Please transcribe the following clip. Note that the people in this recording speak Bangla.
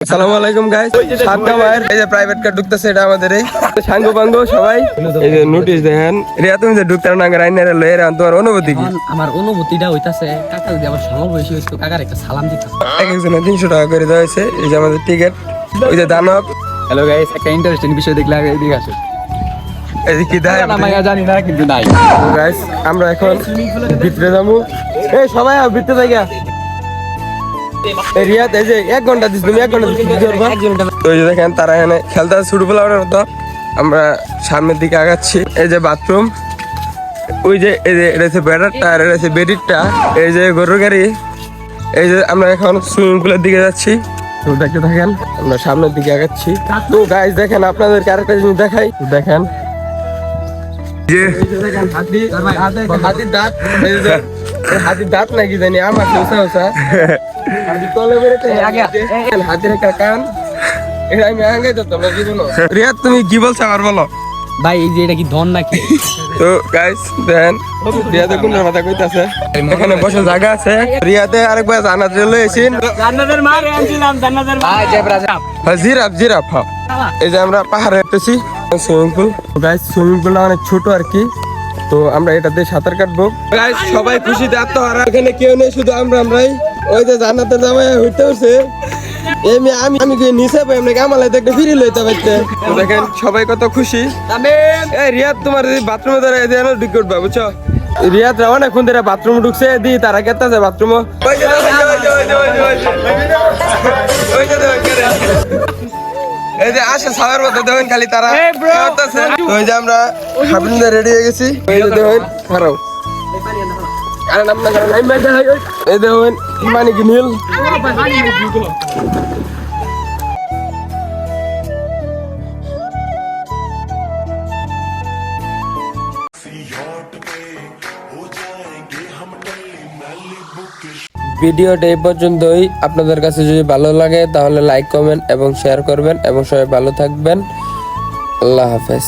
আসসালামু আলাইকুম গাইস, সাতটা মায়ের এই যে প্রাইভেট কার ঢুকতেছে, এটা আমাদের এই সাঙ্গ পাঙ্গ সবাই এই যে নোটিশ দেখেন। রিয়া তুমি যে ঢুকতে না রাইনারে লয়ের তোমার অনুভূতি কি? আমার অনুভূতিটা হইতাছে কাকা যদি আবার সমবয়সী হইতো কাকার একটা সালাম দিতাম। এক একজনে 300 টাকা করে দেওয়া হয়েছে। এই যে আমাদের টিকিট, ওই যে দানব। হ্যালো গাইস, একটা ইন্টারেস্টিং বিষয় দেখলে আগে এদিকে আসো। এই যে কি দেয় আমি জানি না কিন্তু নাই। গাইস, আমরা এখন ভিতরে যাবো। এই সবাই ভিতরে জায়গা রিয়াদ এই যে 1 ঘন্টা দিস, তুমি 1 ঘন্টা তো এই যে দেখেন তারা এখানে খেলতে শুরু করলাম মতো। আমরা সামনের দিকে আগাচ্ছি। এই যে বাথরুম, ওই যে এই যে এটা হচ্ছে ব্যাটারটা আর এটা হচ্ছে বেডিরটা। এই যে গরুর গাড়ি। এই যে আমরা এখন সুইমিং পুলের দিকে যাচ্ছি। তো দেখতে থাকেন, আমরা সামনের দিকে আগাচ্ছি। তো গাইস দেখেন, আপনাদেরকে আরেকটা জিনিস দেখাই, দেখেন হাতির দাঁত। হাতির দাঁত নাকি জানি আমার হাতির একটা কান। এটা আমি আগে যেতাম জীবন। রিয়াদ তুমি কি বলছো আবার বলো ভাই, এই যে এটা কি ধন নাকি? তো গাইস দেখেন, রিয়াদে কোনের মাথা কইতাছে, এখানে বসে জায়গা আছে। রিয়াদে আরেকবার জান্নাত রে লইছেন, জান্নাতের মা রে আনছিলাম, জান্নাতের মা জেব্রা জাপ। Giraffe giraffe. এই যে আমরা পাহাড়ে উঠতেছি, সুইমিং পুল। গাইস সুইমিং পুলটা অনেক ছোট আর কি। তো আমরা এটাতে সাঁতার কাটবো। গাইস সবাই খুশিতে আত্মহারা, এখানে কেউ নেই, শুধু আমরাই। ওই যে জান্নাতের জামাই হইতে হচ্ছে আমি নিচে পাই, আমরা আমালাই দেখতে ফিরে লইতে পারতে। তো দেখেন সবাই কত খুশি। এই রিয়াদ তোমার বাথরুমে দাঁড়ায় দিয়ে ঢুকে উঠবা, বুঝছো? রিয়াদ অনেকক্ষণ ধরে বাথরুম ঢুকছে, দি তারা কেতাছে বাথরুম। এই যে আসে সাবের মতো দেখেন খালি তারা। ওই যে আমরা হাবিন রেডি হয়ে গেছি। এই যে দেখেন খারাপ এই দেখেন মানে কি নীল। ভিডিওটা এই পর্যন্তই। আপনাদের কাছে যদি ভালো লাগে তাহলে লাইক, কমেন্ট এবং শেয়ার করবেন এবং সবাই ভালো থাকবেন। আল্লাহ হাফেজ।